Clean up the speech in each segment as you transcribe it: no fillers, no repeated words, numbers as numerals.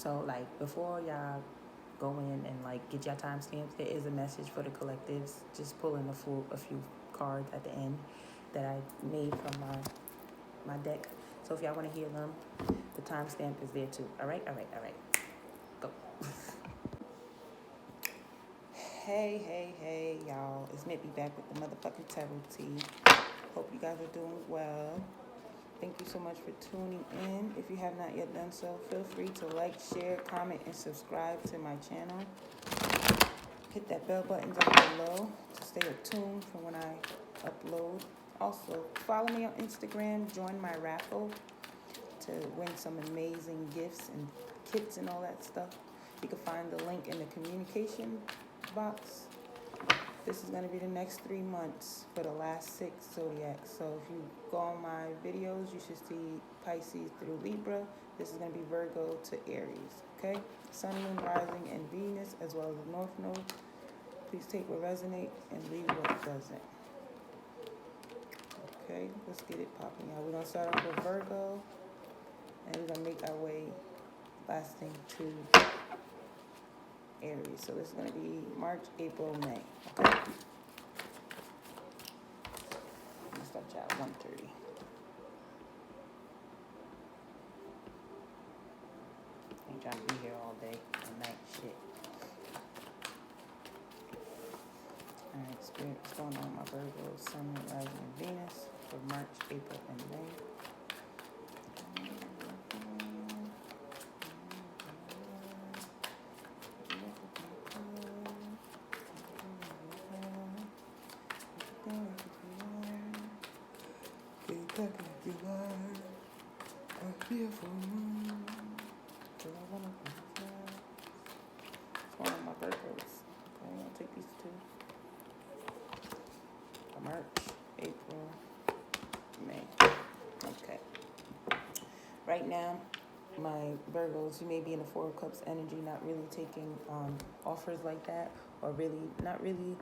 So, like, before y'all go in and, like, get your timestamps, there is a message for the collectives. Just pull in a few cards at the end that I made from my deck. So if y'all want to hear them, the timestamp is there too. All right. Go. Hey, y'all. It's Mitt Bee back with the motherfucking tarot tea. Hope you guys are doing well. Thank you so much for tuning in. If you have not yet done so, feel free to like, share, comment, and subscribe to my channel. Hit that bell button down below to stay attuned for when I upload. Also, follow me on Instagram. Join my raffle to win some amazing gifts and kits and all that stuff. You can find the link in the communication box. This is going to be the next 3 months for the last 6 zodiacs. So if you go on my videos, you should see Pisces through Libra. This is going to be Virgo to Aries. Okay? Sun, Moon, Rising, and Venus, as well as the North Node. Please take what resonates and leave what doesn't. Okay, let's get it popping out. We're going to start off with Virgo, and we're going to make our way lasting to Aries. So this is going to be March, April, May. Okay? Let's start y'all at 1:30. Ain't trying to be here all day and night shit. Alright, Spirit, what's going on with my Virgo, Sun, Moon, Rising, and Venus for March, April, and May? One of my Virgos. Okay, I'll take these two. March, April, May. Okay. Right now, my Virgos, you may be in the Four of Cups energy, not really taking offers like that, or really, not really.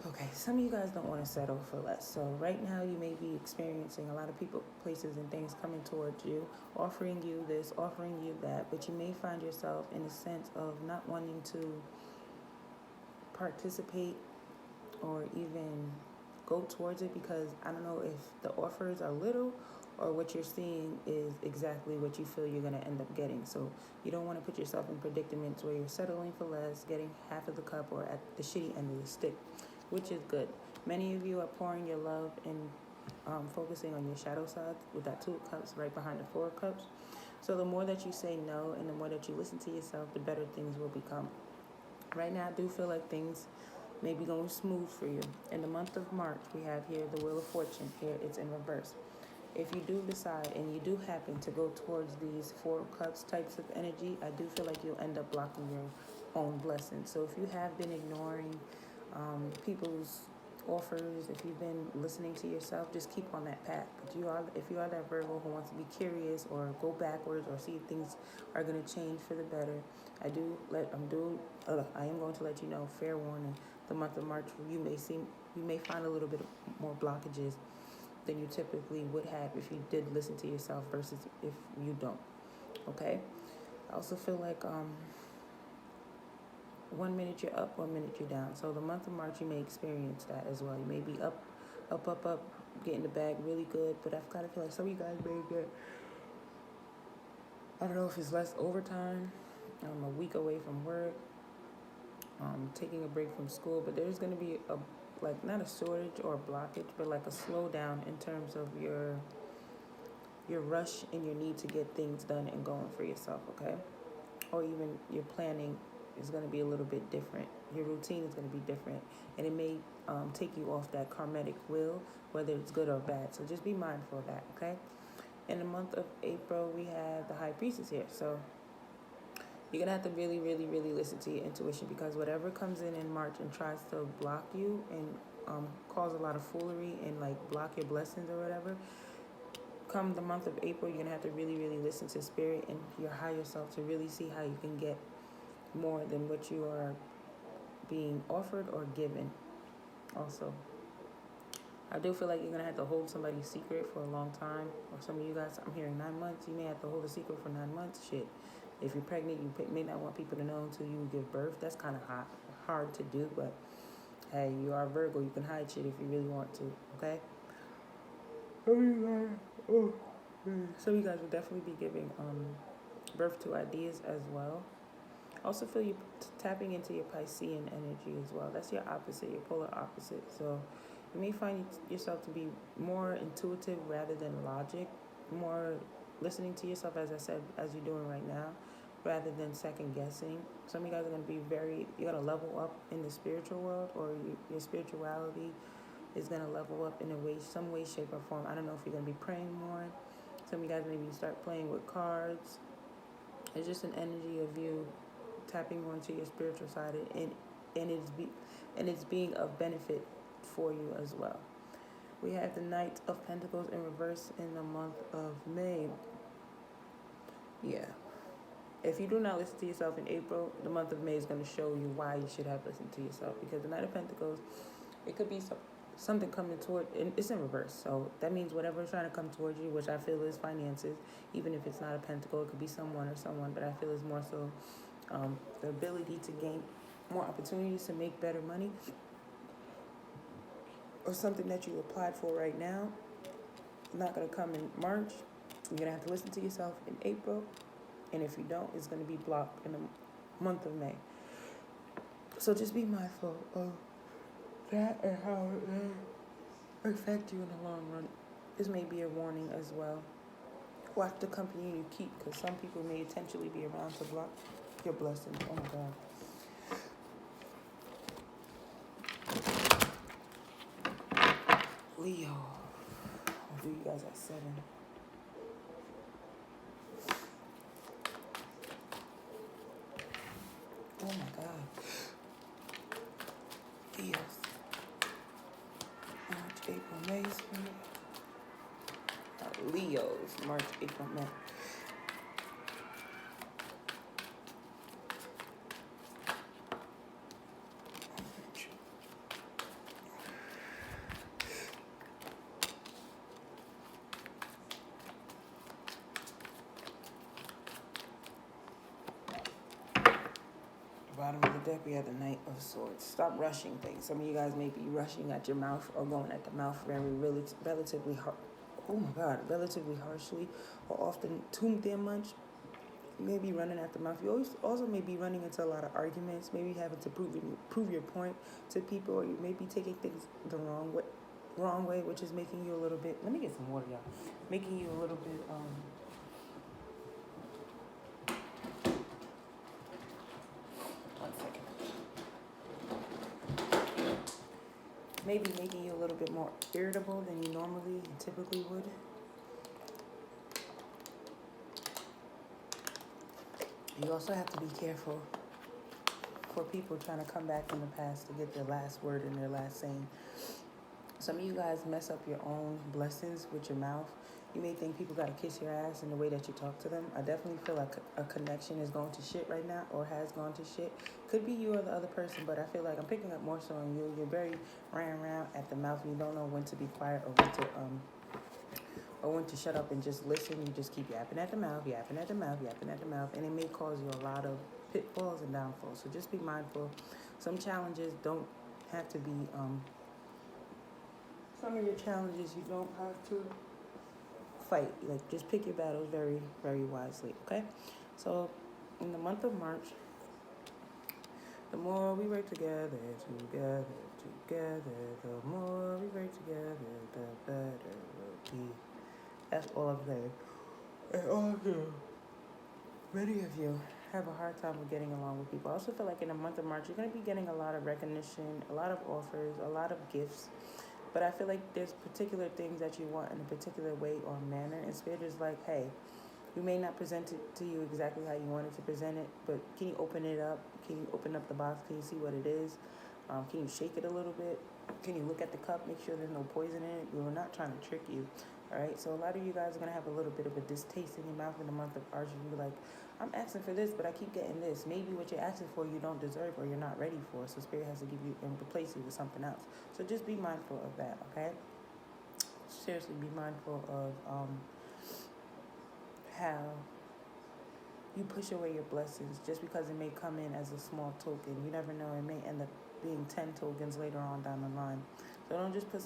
Okay, some of you guys don't want to settle for less. So right now you may be experiencing a lot of people, places, and things coming towards you, offering you this, offering you that, but you may find yourself in a sense of not wanting to participate or even go towards it, because I don't know if the offers are little or what you're seeing is exactly what you feel you're going to end up getting. So you don't want to put yourself in predicaments where you're settling for less, getting half of the cup, or at the shitty end of the stick, which is good. Many of you are pouring your love and focusing on your shadow side with that 2 of Cups right behind the 4 of Cups. So the more that you say no and the more that you listen to yourself, the better things will become. Right now, I do feel like things may be going smooth for you. In the month of March, we have here the Wheel of Fortune. Here, it's in reverse. If you do decide and you do happen to go towards these 4 of Cups types of energy, I do feel like you'll end up blocking your own blessings. So if you have been ignoring people's offers, if you've been listening to yourself, just keep on that path. But if you are that Virgo who wants to be curious or go backwards or see if things are going to change for the better, I am going to let you know, fair warning, the month of March, you may find a little bit more blockages than you typically would have if you did listen to yourself versus if you don't. Okay? I also feel like 1 minute you're up, 1 minute you're down. So the month of March, you may experience that as well. You may be up, getting the bag really good, but I've got to feel like some of you guys may get, I don't know if it's less overtime, I'm a week away from work, taking a break from school, but there's going to be not a shortage or a blockage, but like a slowdown in terms of your rush and your need to get things done and going for yourself, okay? Or even your planning is going to be a little bit different. Your routine is going to be different, and it may take you off that karmic wheel, whether it's good or bad. So just be mindful of that, okay? In the month of April, we have the High Priestess here. So you're going to have to really, really, really listen to your intuition, because whatever comes in March and tries to block you and cause a lot of foolery and block your blessings or whatever, come the month of April, you're going to have to really, really listen to Spirit and your higher self to really see how you can get more than what you are being offered or given. Also, I do feel like you're going to have to hold somebody's secret for a long time. Or some of you guys, I'm hearing 9 months. You may have to hold a secret for 9 months. Shit. If you're pregnant, you may not want people to know until you give birth. That's kind of hard to do, but hey, you are Virgo. You can hide shit if you really want to, okay? So you guys will definitely be giving birth to ideas as well. Also feel you tapping into your Piscean energy as well. That's your opposite, your polar opposite. So you may find yourself to be more intuitive rather than logic, more listening to yourself, as I said, as you're doing right now, rather than second guessing. Some of you guys are going to be you're going to level up in the spiritual world, or your spirituality is going to level up in some way, shape, or form. I don't know if you're going to be praying more. Some of you guys maybe start playing with cards. It's just an energy of you tapping more into your spiritual side, and it's being of benefit for you as well. We have the Knight of Pentacles in reverse in the month of May. Yeah. If you do not listen to yourself in April, the month of May is going to show you why you should have listened to yourself. Because the Knight of Pentacles, it could be something coming toward, and it's in reverse. So that means whatever is trying to come towards you, which I feel is finances, even if it's not a pentacle, it could be someone or someone, but I feel is more so the ability to gain more opportunities to make better money, or something that you applied for right now. Not going to come in March. You're going to have to listen to yourself in April. And if you don't, it's going to be blocked in the month of May. So just be mindful of that and how it may affect you in the long run. This may be a warning as well. Watch the company you keep, because some people may intentionally be around to block your blessings. Oh my God. Leo. I'll do you guys at 7. Oh my God. Leos. March, April, May. Leos. March, April, May. Bottom of the deck, we have the Knight of Swords. Stop rushing things. Some of you guys may be rushing at your mouth, or going at the mouth relatively harshly, or often too damn much. You may be running at the mouth. You also may be running into a lot of arguments, maybe having to prove your point to people, or you may be taking things the wrong way, which is making you a little bit, let me get some water, y'all, making you a little bit, maybe making you a little bit more irritable than you normally and typically would. You also have to be careful for people trying to come back in the past to get their last word and their last saying. Some of you guys mess up your own blessings with your mouth. You may think people got to kiss your ass in the way that you talk to them. I definitely feel like a connection is going to shit right now, or has gone to shit. Could be you or the other person, but I feel like I'm picking up more so on you. You're very around at the mouth, and you don't know when to be quiet or when to shut up and just listen. You just keep yapping at the mouth, and it may cause you a lot of pitfalls and downfalls. So just be mindful. Some challenges don't have to be, some of your challenges you don't have to fight. Like, just pick your battles very, very wisely, okay? So in the month of March, the more we work together, the more we work together, the better we'll be. That's all I'm saying. And all of you, many of you, have a hard time with getting along with people. I also feel like in the month of March, you're going to be getting a lot of recognition, a lot of offers, a lot of gifts. But I feel like there's particular things that you want in a particular way or manner. And Spirit is like, hey, we may not present it to you exactly how you wanted to present it, but can you open it up? Can you open up the box? Can you see what it is? Can you shake it a little bit? Can you look at the cup, make sure there's no poison in it? We're not trying to trick you, all right? So a lot of you guys are going to have a little bit of a distaste in your mouth in the month of March. You're like, I'm asking for this, but I keep getting this. Maybe what you're asking for you don't deserve, or you're not ready for. So Spirit has to give you and replace you with something else. So just be mindful of that, okay? Seriously, be mindful of how you push away your blessings just because it may come in as a small token. You never know, it may end up being 10 tokens later on down the line. So don't just push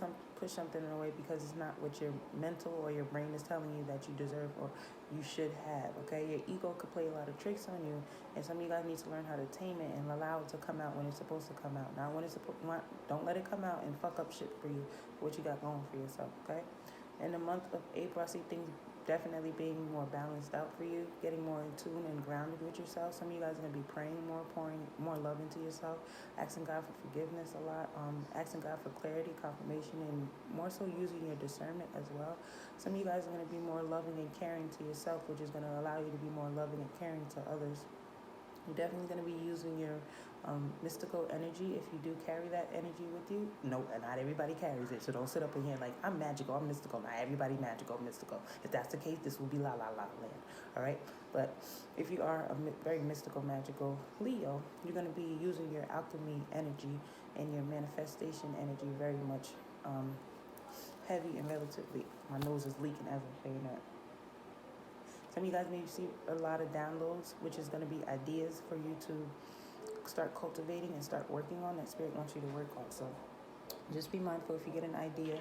something away because it's not what your mental or your brain is telling you that you deserve or you should have, okay? Your ego could play a lot of tricks on you, and some of you guys need to learn how to tame it and allow it to come out when it's supposed to come out. Not when it's supposed. Don't let it come out and fuck up shit for you, what you got going for yourself, okay? In the month of April, I see things definitely being more balanced out for you, getting more in tune and grounded with yourself. Some of you guys are going to be praying more, pouring more love into yourself, asking God for forgiveness a lot, asking God for clarity, confirmation, and more so using your discernment as well. Some of you guys are going to be more loving and caring to yourself, which is going to allow you to be more loving and caring to others. You're definitely going to be using your mystical energy if you do carry that energy with you. No, not everybody carries it, so don't sit up in here like, I'm magical, I'm mystical. Not everybody magical, mystical. If that's the case, this will be la la la land, all right? But if you are a very mystical, magical Leo, you're going to be using your alchemy energy and your manifestation energy very much heavy and relatively. My nose is leaking as I'm saying that. Some of you guys may see a lot of downloads, which is going to be ideas for you to start cultivating and start working on that Spirit wants you to work on. So just be mindful if you get an idea.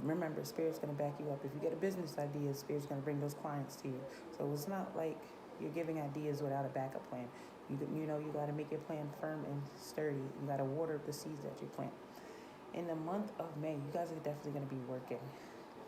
Remember, Spirit's going to back you up. If you get a business idea, Spirit's going to bring those clients to you. So it's not like you're giving ideas without a backup plan. You know, you got to make your plan firm and sturdy. You got to water the seeds that you plant. In the month of May, you guys are definitely going to be working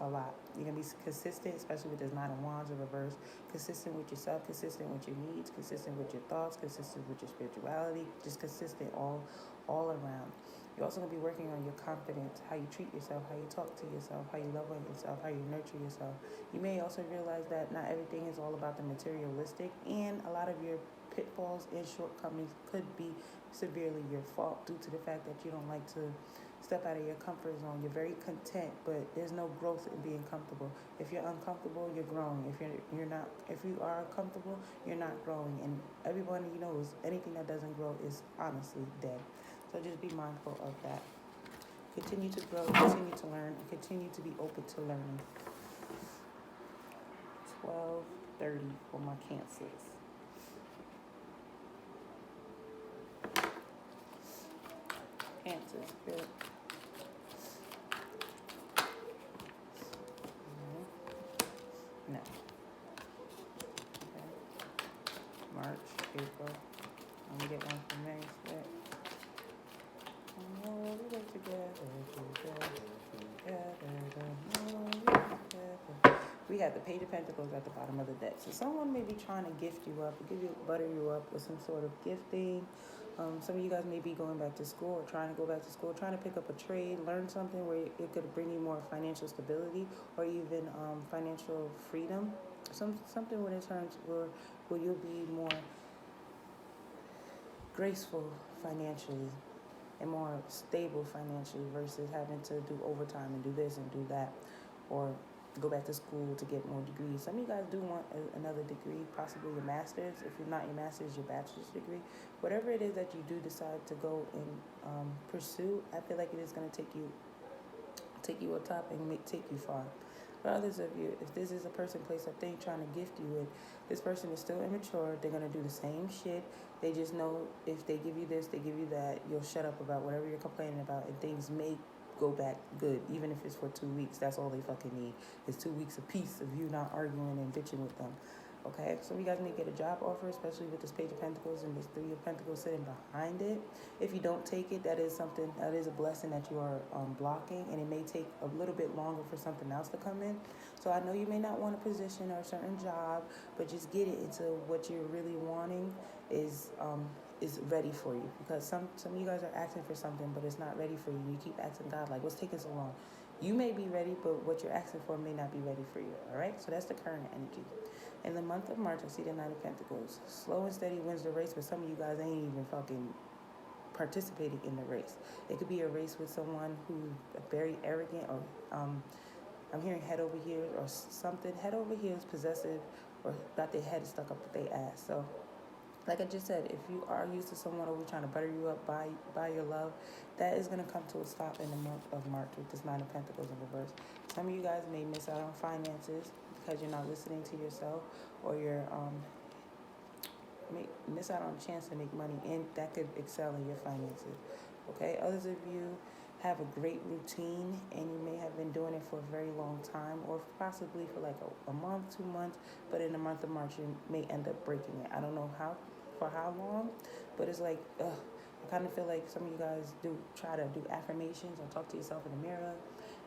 a lot. You're going to be consistent, especially with this Nine of Wands in reverse. Consistent with yourself, consistent with your needs, consistent with your thoughts, consistent with your spirituality, just consistent all around. You're also going to be working on your confidence, how you treat yourself, how you talk to yourself, how you love on yourself, how you nurture yourself. You may also realize that not everything is all about the materialistic, and a lot of your pitfalls and shortcomings could be severely your fault due to the fact that you don't like to step out of your comfort zone. You're very content, but there's no growth in being comfortable. If you're uncomfortable, you're growing. If you are comfortable, you're not growing. And everyone knows anything that doesn't grow is honestly dead. So just be mindful of that. Continue to grow, continue to learn, and continue to be open to learning. 12:30 for my Cancers. Cancers, good. No. Okay. March, April. Let me get one for May. We have the Page of Pentacles at the bottom of the deck. So someone may be trying to gift you up, butter you up with some sort of gifting. Some of you guys may be going back to school or trying to go back to school, trying to pick up a trade, learn something where it could bring you more financial stability or even financial freedom. Something where in terms where you'll be more graceful financially and more stable financially versus having to do overtime and do this and do that, or go back to school to get more degrees. Some of you guys do want another degree, possibly your master's. If you're not your master's, your bachelor's degree. Whatever it is that you do decide to go and pursue, I feel like it is going to take you up top and take you far. For others of you, if this is a person, place, or thing trying to gift you with, this person is still immature. They're going to do the same shit. They just know if they give you this, they give you that, you'll shut up about whatever you're complaining about, and things may go back good, even if it's for 2 weeks. That's all they fucking need is 2 weeks of peace of you not arguing and bitching with them. Okay, so you guys may get a job offer, especially with this Page of Pentacles and this Three of Pentacles sitting behind it. If you don't take it, that is a blessing that you are blocking, and it may take a little bit longer for something else to come in. So I know you may not want a position or a certain job, but just get it into what you're really wanting is ready for you, because some of you guys are asking for something, but it's not ready for you. You keep asking God, like, what's taking so long? You may be ready, but what you're asking for may not be ready for you, all right? So that's the current energy. In the month of March, I see the Nine of Pentacles. Slow and steady wins the race, but some of you guys ain't even fucking participating in the race. It could be a race with someone who's very arrogant, or I'm hearing head over heels or something. Head over heels, possessive, or got their head stuck up their ass. So like I just said, if you are used to someone always trying to butter you up, buy your love, that is going to come to a stop in the month of March with this Nine of Pentacles in reverse. Some of you guys may miss out on finances because you're not listening to yourself, or you're miss out on a chance to make money, and that could excel in your finances. Okay, others of you have a great routine, and you may have been doing it for a very long time, or possibly for like a month, 2 months, but in the month of March you may end up breaking it. I don't know for how long, but it's like, I kind of feel like some of you guys do try to do affirmations or talk to yourself in the mirror,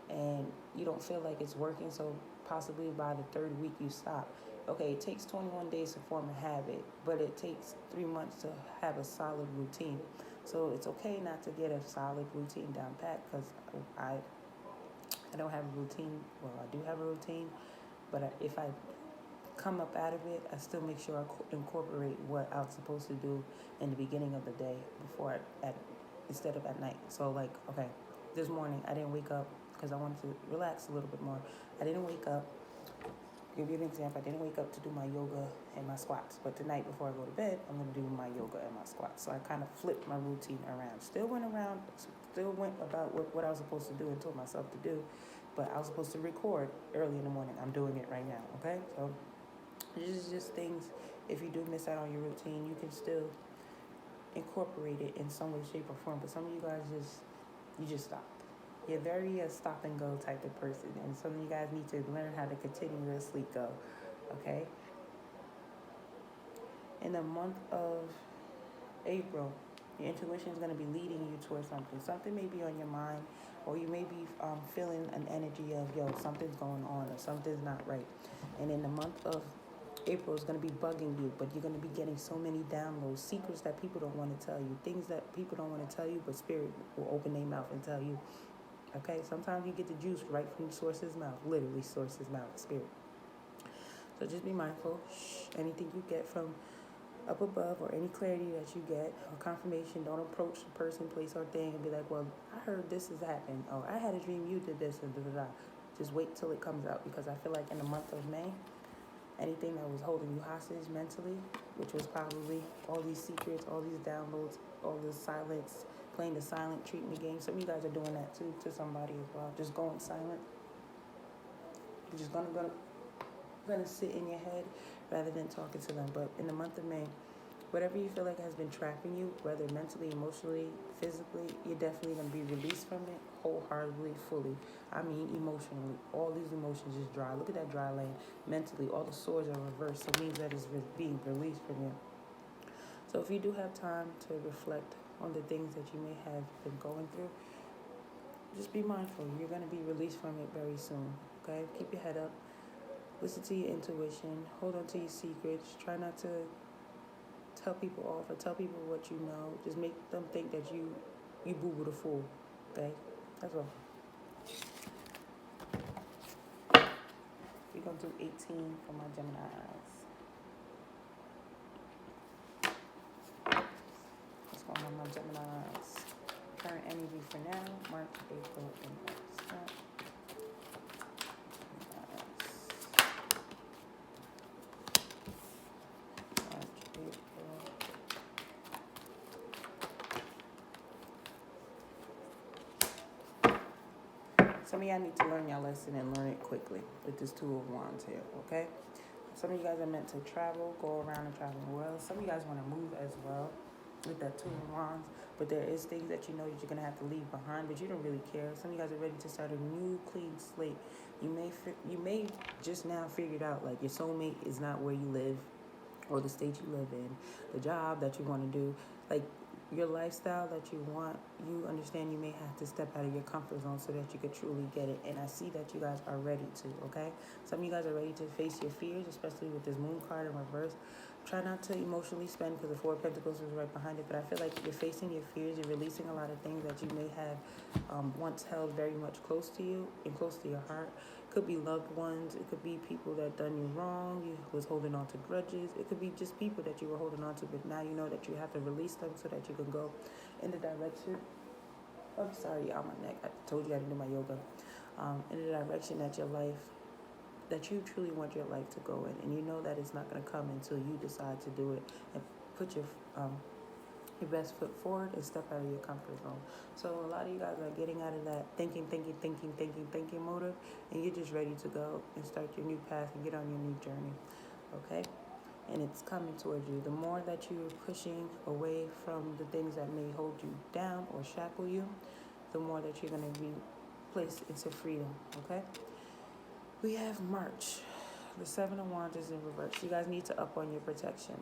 and you don't feel like it's working, so possibly by the third week you stop. Okay, it takes 21 days to form a habit, but it takes 3 months to have a solid routine. So it's okay not to get a solid routine down pat, because I don't have a routine. Well, I do have a routine, but if I come up out of it, I still make sure I incorporate what I was supposed to do in the beginning of the day instead of at night. So like, okay, this morning I didn't wake up because I wanted to relax a little bit more. I didn't wake up. Give you an example. I didn't wake up to do my yoga and my squats, but tonight before I go to bed, I'm going to do my yoga and my squats. So I kind of flipped my routine around. Still went about what I was supposed to do and told myself to do, but I was supposed to record early in the morning. I'm doing it right now, okay? So this is just things, if you do miss out on your routine, you can still incorporate it in some way, shape, or form, but some of you guys just stop. You're very stop and go type of person, and some of you guys need to learn how to continuously go, okay? In the month of April, your intuition is going to be leading you towards something. Something may be on your mind, or you may be feeling an energy of, something's going on, or something's not right. And in the month of April is going to be bugging you, but you're going to be getting so many downloads, secrets that people don't want to tell you, things that people don't want to tell you, but spirit will open their mouth and tell you. Okay, sometimes you get the juice right from the source's mouth, literally source's mouth, spirit. So just be mindful. Anything you get from up above, or any clarity that you get or confirmation, don't approach the person, place, or thing and be like, well, I heard this has happened, or I had a dream you did this, and da-da-da. Just wait till it comes out, because I feel like in the month of May, anything that was holding you hostage mentally, which was probably all these secrets, all these downloads, all this silence, playing the silent treatment game. Some of you guys are doing that too to somebody as well. Just going silent. You're just gonna sit in your head rather than talking to them. But in the month of May, whatever you feel like has been trapping you, whether mentally, emotionally, physically, you're definitely gonna be released from it wholeheartedly, fully. I mean, emotionally. All these emotions just dry. Look at that dry land. Mentally, all the swords are reversed. So it means that it's being released from you. So if you do have time to reflect on the things that you may have been going through, just be mindful. You're going to be released from it very soon, okay? Keep your head up. Listen to your intuition. Hold on to your secrets. Try not to tell people off or tell people what you know. Just make them think that you boo-boo the fool, okay? That's all. We're going to do 18 for my Geminis. What's going on, my Geminis? Current energy for now, March, April, and March. Some of y'all need to learn your lesson and learn it quickly with this Two of Wands here, okay? Some of you guys are meant to travel, go around and travel the world. Some of you guys want to move as well with that Two of Wands, but there is things that you know that you're going to have to leave behind, but you don't really care. Some of you guys are ready to start a new, clean slate. You may just now figured out, like, your soulmate is not where you live or the state you live in, the job that you want to do, like, your lifestyle that you want. You understand you may have to step out of your comfort zone so that you could truly get it. And I see that you guys are ready to, okay? Some of you guys are ready to face your fears, especially with this moon card in reverse. Try not to emotionally spend, because the Four of Pentacles is right behind it. But I feel like you're facing your fears. You're releasing a lot of things that you may have once held very much close to you and close to your heart. It could be loved ones. It could be people that done you wrong. You was holding on to grudges. It could be just people that you were holding on to, but now you know that you have to release them so that you can go in the direction. I'm sorry, on my neck. I told you I didn't do my yoga. In the direction that your life, that you truly want your life to go in, and you know that it's not going to come until you decide to do it and put your best foot forward and step out of your comfort zone. So a lot of you guys are getting out of that thinking motive, and you're just ready to go and start your new path and get on your new journey, okay? and it's coming towards you. The more that you're pushing away from the things that may hold you down or shackle you, the more that you're going to be placed into freedom, okay? We have March. The Seven of Wands is in reverse. You guys need to up on your protection.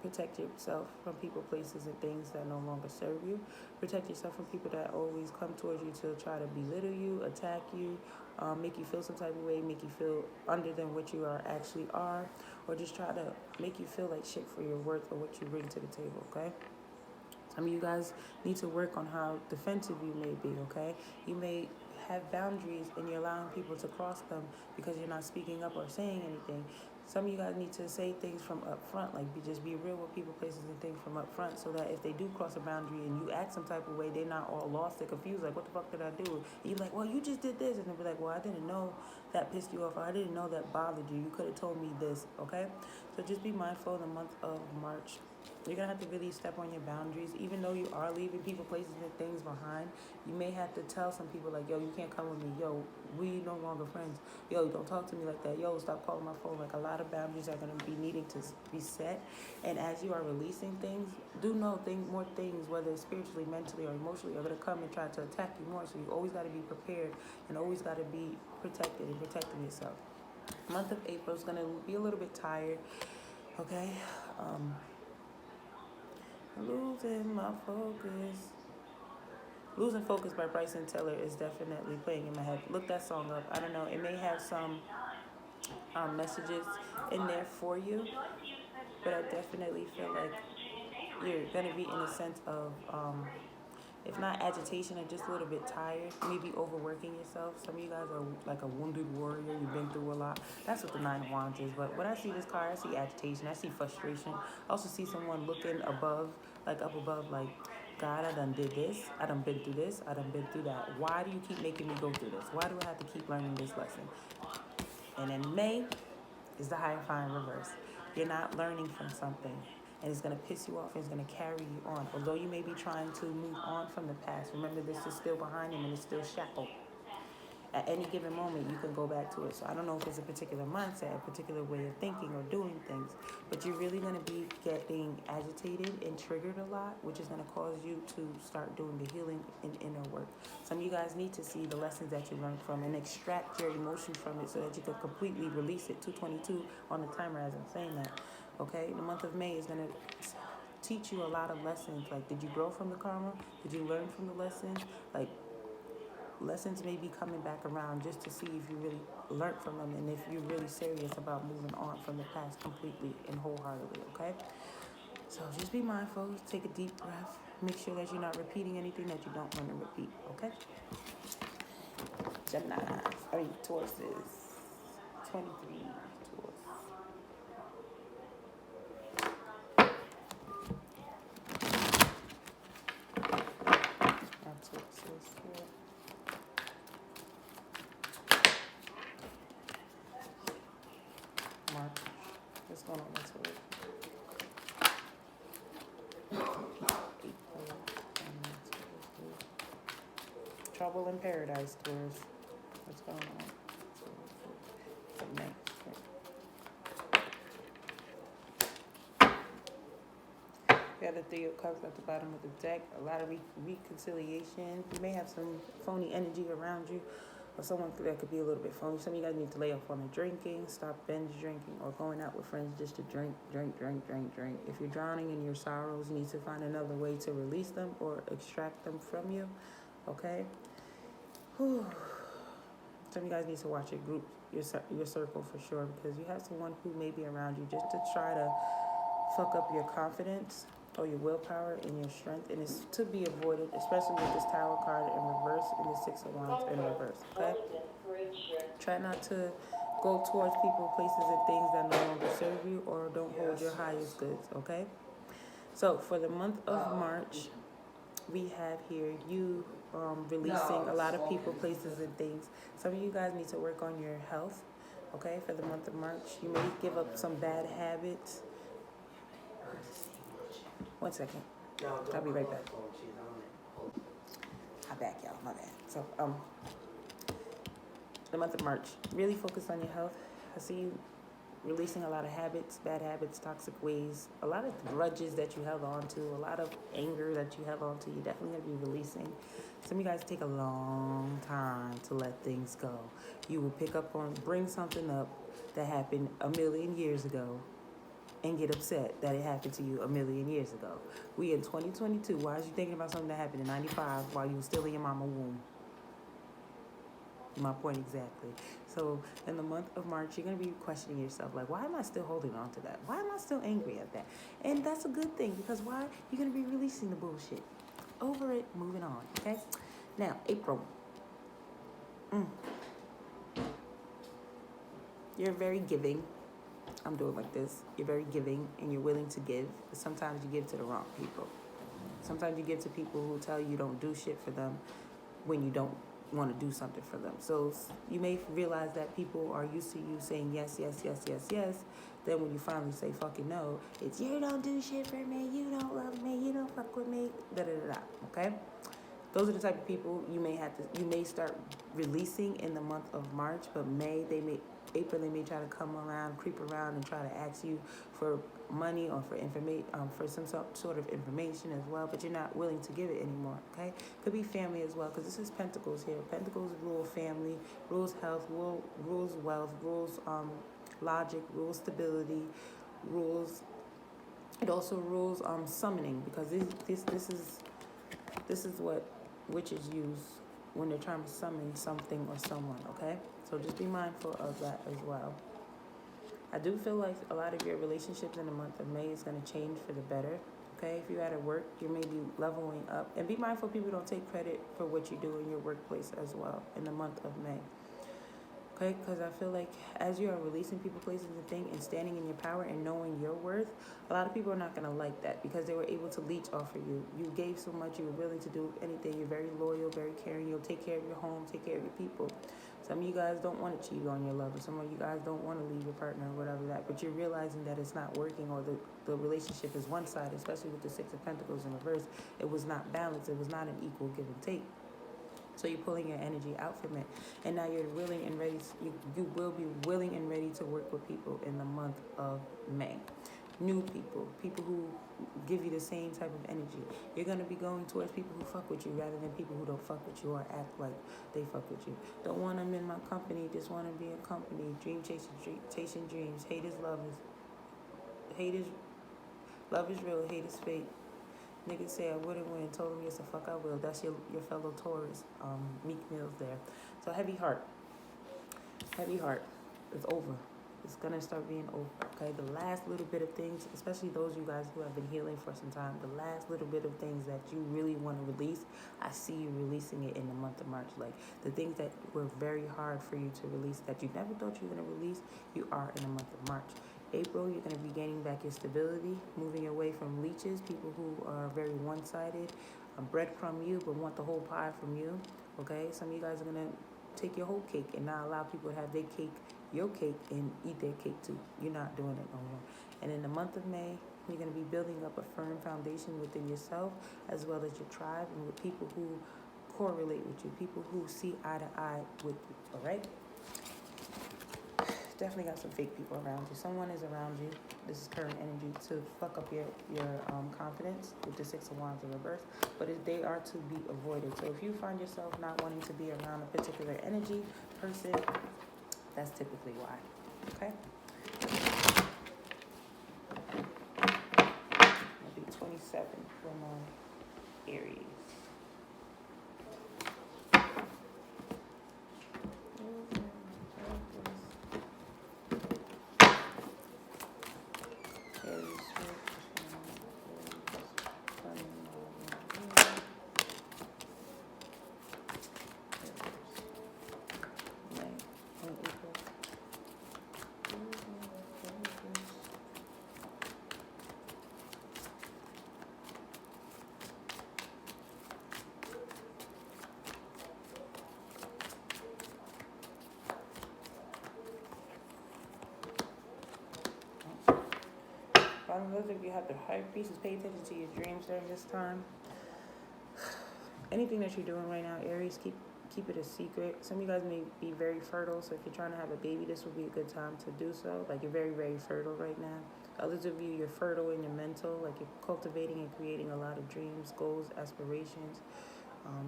Protect yourself from people, places, and things that no longer serve you. Protect yourself from people that always come towards you to try to belittle you, attack you, make you feel some type of way, make you feel under than what you actually are, or just try to make you feel like shit for your worth or what you bring to the table, okay? Some of you guys need to work on how defensive you may be, okay? You may have boundaries and you're allowing people to cross them because you're not speaking up or saying anything. Some of you guys need to say things from up front, like just be real with people, places, and things from up front, so that if they do cross a boundary and you act some type of way, they're not all lost and confused, like, what the fuck did I do? And you're like, well, you just did this. And they'll be like, well, I didn't know that pissed you off, or I didn't know that bothered you. You could have told me this, okay? So just be mindful in the month of March. You're going to have to really step on your boundaries. Even though you are leaving people, places, and things behind, you may have to tell some people, like, yo, you can't come with me. Yo, we no longer friends. Yo, don't talk to me like that. Yo, stop calling my phone. Like, a lot of boundaries are going to be needing to be set. And as you are releasing things, do know more things, whether it's spiritually, mentally, or emotionally, are going to come and try to attack you more. So you always got to be prepared and always got to be protected and protecting yourself. Month of April is going to be a little bit tired, okay? Losing my focus. Losing Focus by Bryson Tiller is definitely playing in my head. Look that song up. I don't know. It may have some messages in there for you, but I definitely feel like you're going to be in a sense of, if not agitation, or just a little bit tired, maybe overworking yourself. Some of you guys are like a wounded warrior. You've been through a lot. That's what the Nine of Wands is. But when I see this card, I see agitation. I see frustration. I also see someone looking above, like up above, like, God, I done did this. I done been through this. I done been through that. Why do you keep making me go through this? Why do I have to keep learning this lesson? And in May is the Hierophant reverse. You're not learning from something, and it's going to piss you off, and it's going to carry you on. Although you may be trying to move on from the past, remember this is still behind him and it's still shackled. At any given moment, you can go back to it. So I don't know if it's a particular mindset, a particular way of thinking or doing things, but you're really going to be getting agitated and triggered a lot, which is going to cause you to start doing the healing and inner work. Some of you guys need to see the lessons that you learned from and extract your emotion from it so that you can completely release it. 222 on the timer as I'm saying that. Okay, the month of May is going to teach you a lot of lessons. Like, did you grow from the karma? Did you learn from the lessons? Like, lessons may be coming back around just to see if you really learned from them and if you're really serious about moving on from the past completely and wholeheartedly, okay? So just be mindful, take a deep breath, make sure that you're not repeating anything that you don't want to repeat, okay? Taurus is 23. March. What's going on with Taurus? Trouble in Paradise, Taurus. What's going on? We got the Three of Cups at the bottom of the deck. A lot of reconciliation. You may have some phony energy around you, or someone that could be a little bit phony. Some of you guys need to lay off on the drinking, stop binge drinking, or going out with friends just to drink. If you're drowning in your sorrows, you need to find another way to release them or extract them from you, okay? Whew. Some of you guys need to watch your group, your circle for sure, because you have someone who may be around you just to try to fuck up your confidence or your willpower and your strength, and it's to be avoided, especially with this Tower card in reverse and the Six of Wands in reverse, okay? Try not to go towards people, places, and things that no longer serve you or don't hold your highest goods, okay? So for the month of March, we have here you releasing a lot of people, places, and things. Some of you guys need to work on your health, okay, for the month of March. You may give up some bad habits. 1 second. I'll be right back. I'm back, y'all. My bad. So, the month of March, really focus on your health. I see you releasing a lot of habits, bad habits, toxic ways, a lot of grudges that you held on to, a lot of anger that you held on to. You're definitely going to be releasing. Some of you guys take a long time to let things go. You will bring something up that happened a million years ago and get upset that it happened to you a million years ago. We in 2022. Why is you thinking about something that happened in 95 while you were still in your mama's womb? My point exactly. So in the month of March, you're going to be questioning yourself, like, why am I still holding on to that? Why am I still angry at that? And that's a good thing, because why? You're going to be releasing the bullshit. Over it, moving on, okay? Now, April. You're very giving. I'm doing like this. You're very giving, and you're willing to give, but sometimes you give to the wrong people. Sometimes you give to people who tell you don't do shit for them when you don't want to do something for them. So you may realize that people are used to you saying yes, yes, yes, yes, yes. Then when you finally say fucking no, it's you don't do shit for me, you don't love me, you don't fuck with me, da-da-da-da, okay? Those are the type of people you may start releasing in the month of March, but April, they may try to come around, creep around, and try to ask you for money or for for some sort of information as well, but you're not willing to give it anymore, okay? Could be family as well, because this is Pentacles here. Pentacles rule family, rules health, rules wealth, rules logic, rules stability, rules. It also rules summoning, because this is what witches use when they're trying to summon something or someone, okay? So just be mindful of that as well. I do feel like a lot of your relationships in the month of May is going to change for the better, okay? If you're at work, you may be leveling up. And be mindful people don't take credit for what you do in your workplace as well in the month of May. Okay, because I feel like as you are releasing people, places, and things, and standing in your power and knowing your worth, a lot of people are not going to like that, because they were able to leech off of you. You gave so much, you were willing to do anything. You're very loyal, very caring. You'll take care of your home, take care of your people. Some of you guys don't want to cheat on your lover. Some of you guys don't want to leave your partner or whatever that, but you're realizing that it's not working, or the relationship is one-sided, especially with the Six of Pentacles in reverse. It was not balanced. It was not an equal give and take. So you're pulling your energy out from it. And now you're willing and ready. You will be willing and ready to work with people in the month of May. New people, people who give you the same type of energy. You're going to be going towards people who fuck with you rather than people who don't fuck with you or act like they fuck with you. Don't want them in my company, just want to be a company. Dream chasing dreams. Love is real, hate is fake. Niggas say I wouldn't win, told him yes the fuck I will. That's your fellow Taurus, Meek Mill's there. So heavy heart. It's over. It's gonna start being over, okay? The last little bit of things, especially those you guys who have been healing for some time, the last little bit of things that you really want to release, I see you releasing it in the month of March. Like the things that were very hard for you to release, that you never thought you were gonna release, you are in the month of March. April, you're going to be gaining back your stability, moving away from leeches, people who are very one-sided, breadcrumb you, but want the whole pie from you, okay? Some of you guys are going to take your whole cake and not allow people to have their cake, your cake, and eat their cake too. You're not doing it no more. And in the month of May, you're going to be building up a firm foundation within yourself, as well as your tribe, and with people who correlate with you, people who see eye to eye with you, all right? Definitely got some fake people around you. Someone is around you. This is current energy to fuck up your confidence with the Six of Wands in reverse, but they are to be avoided. So if you find yourself not wanting to be around a particular energy person, that's typically why. Okay. It'll be 27 for my Aries. Those of you have the high pieces, pay attention to your dreams during this time. Anything that you're doing right now, Aries, keep keep it a secret. Some of you guys may be very fertile, so if you're trying to have a baby, this would be a good time to do so. Like, you're very, very fertile right now. Others of you, you're fertile in your mental, like you're cultivating and creating a lot of dreams, goals, aspirations,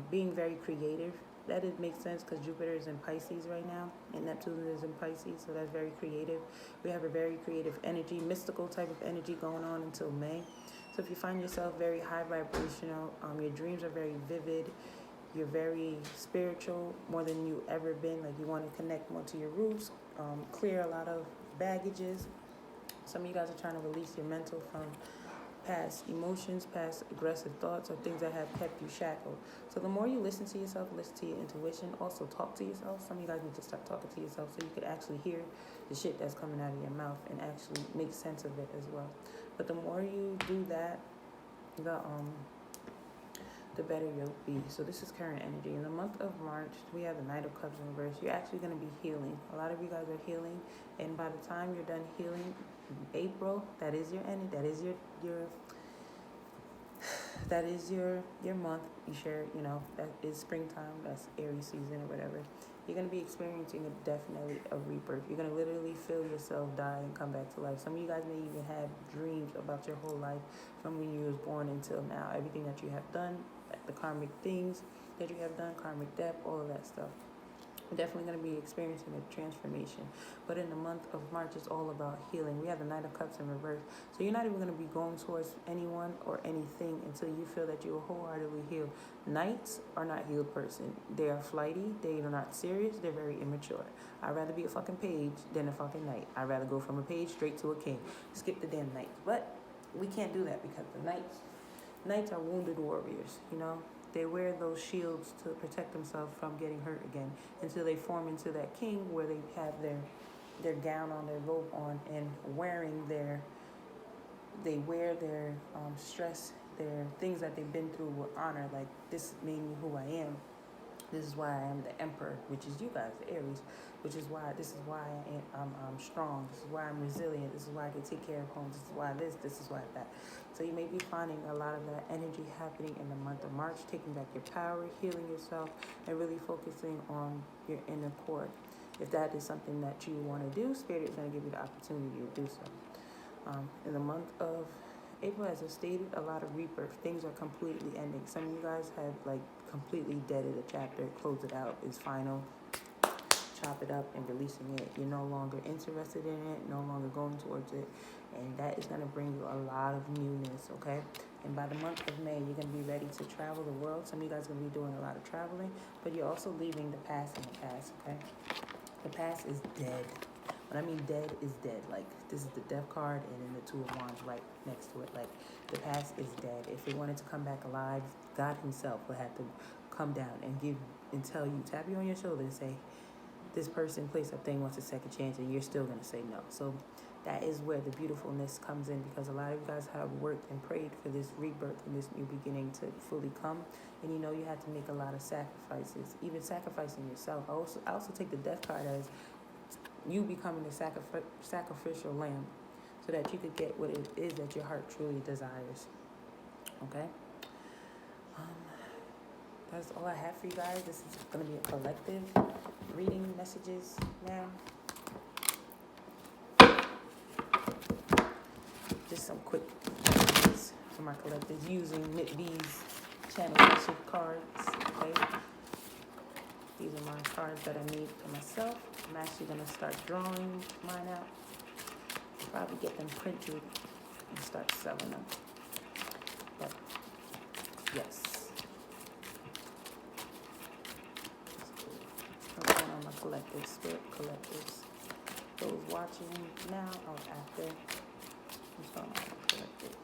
being very creative. That makes sense because Jupiter is in Pisces right now, and Neptune is in Pisces, so that's very creative. We have a very creative energy, mystical type of energy going on until May. So if you find yourself very high vibrational, your dreams are very vivid, you're very spiritual, more than you ever been, like you want to connect more to your roots, clear a lot of baggages. Some of you guys are trying to release your mental from past emotions, past aggressive thoughts, or things that have kept you shackled. So the more you listen to yourself, listen to your intuition, also talk to yourself. Some of you guys need to start talking to yourself so you could actually hear the shit that's coming out of your mouth and actually make sense of it as well. But the more you do that, the better you'll be. So this is current energy. In the month of March, we have the Knight of Cups in reverse. You're actually going to be healing. A lot of you guys are healing, and by the time you're done healing, April, that is your end. That is your month. You share, that is springtime. That's Aries season or whatever. You're going to be experiencing definitely a rebirth. You're going to literally feel yourself die and come back to life. Some of you guys may even have dreams about your whole life from when you was born until now. Everything that you have done, the karmic things that you have done, karmic debt, all of that stuff. We're definitely going to be experiencing a transformation. But in the month of March, it's all about healing. We have the Knight of Cups in reverse. So you're not even going to be going towards anyone or anything until you feel that you are wholeheartedly healed. Knights are not healed person. They are flighty. They are not serious. They're very immature. I'd rather be a fucking page than a fucking knight. I'd rather go from a page straight to a king. Skip the damn knight. But we can't do that because the knights are wounded warriors, They wear those shields to protect themselves from getting hurt again until they form into that king where they have their gown on, their robe on, and they wear their stress, their things that they've been through with honor. Like, this made me who I am. This is why I am the emperor, which is you guys, the Aries, this is why I'm strong. This is why I'm resilient. This is why I can take care of homes. This is why this is why that. So you may be finding a lot of that energy happening in the month of March, taking back your power, healing yourself, and really focusing on your inner core. If that is something that you want to do, Spirit is going to give you the opportunity to do so. In the month of April, as I stated, a lot of rebirth. Things are completely ending. Some of you guys have completely deaded a chapter, close it out, it's final, chop it up and releasing it. You're no longer interested in it, no longer going towards it, and that is going to bring you a lot of newness, okay? And by the month of May, you're going to be ready to travel the world. Some of you guys are going to be doing a lot of traveling, but you're also leaving the past in the past, okay? The past is dead. When I mean dead, is dead. Like, this is the death card and then the Two of Wands right next to it. Like, the past is dead. If it wanted to come back alive, God himself would have to come down and tell you, tap you on your shoulder and say, this person, place, or thing wants a second chance, and you're still going to say no. So that is where the beautifulness comes in, because a lot of you guys have worked and prayed for this rebirth and this new beginning to fully come. And you had to make a lot of sacrifices, even sacrificing yourself. I also take the death card as you becoming a sacrificial lamb so that you could get what it is that your heart truly desires. Okay? That's all I have for you guys. This is going to be a collective reading messages now. Just some quick messages for my collectives using Mitt Bee's channelation cards. Okay? These are my cards that I made for myself. I'm actually going to start drawing mine out. Probably get them printed and start selling them. But, yes. What's going on my collectives, spirit collectives? Those watching now or after? What's going on my collectives?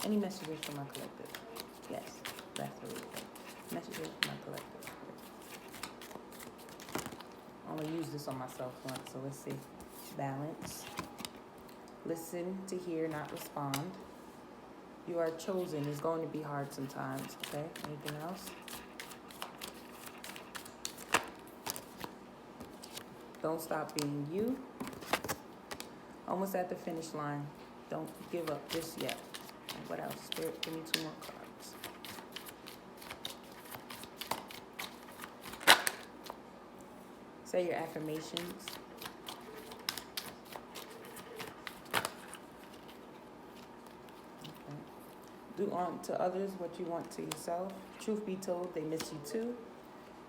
Any messages from my collective? Yes, that's the reason. Messages from my collective. I'm going to use this on myself once, so let's see. Balance. Listen to hear, not respond. You are chosen. It's going to be hard sometimes, okay? Anything else? Don't stop being you. Almost at the finish line. Don't give up just yet. And what else? Spirit, give me 2 more cards. Say your affirmations. Okay. Do unto others what you want to yourself. Truth be told, they miss you too.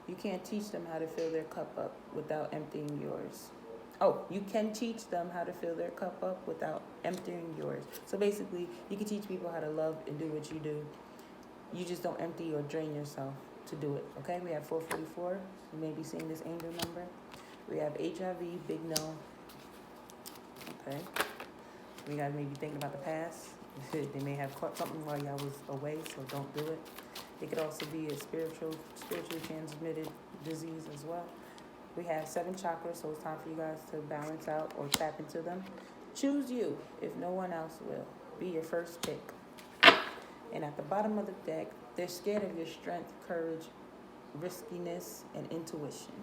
You can't teach them how to fill their cup up without emptying yours. Oh, you can teach them how to fill their cup up without emptying yours. So basically, you can teach people how to love and do what you do. You just don't empty or drain yourself to do it. Okay, we have 444. You may be seeing this angel number. We have HIV, big no. Okay. We got to maybe thinking about the past. They may have caught something while y'all was away, so don't do it. It could also be a spiritually transmitted disease as well. We have 7 chakras, so it's time for you guys to balance out or tap into them. Choose you if no one else will. Be your first pick. And at the bottom of the deck, they're scared of your strength, courage, riskiness, and intuition.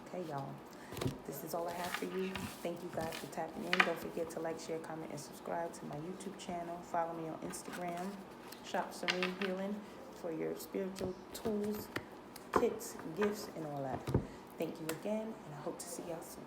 Okay, y'all. This is all I have for you. Thank you guys for tapping in. Don't forget to like, share, comment, and subscribe to my YouTube channel. Follow me on Instagram. Shop SereneHEALING for your spiritual tools, kits, gifts, and all that. Thank you again, and I hope to see y'all soon.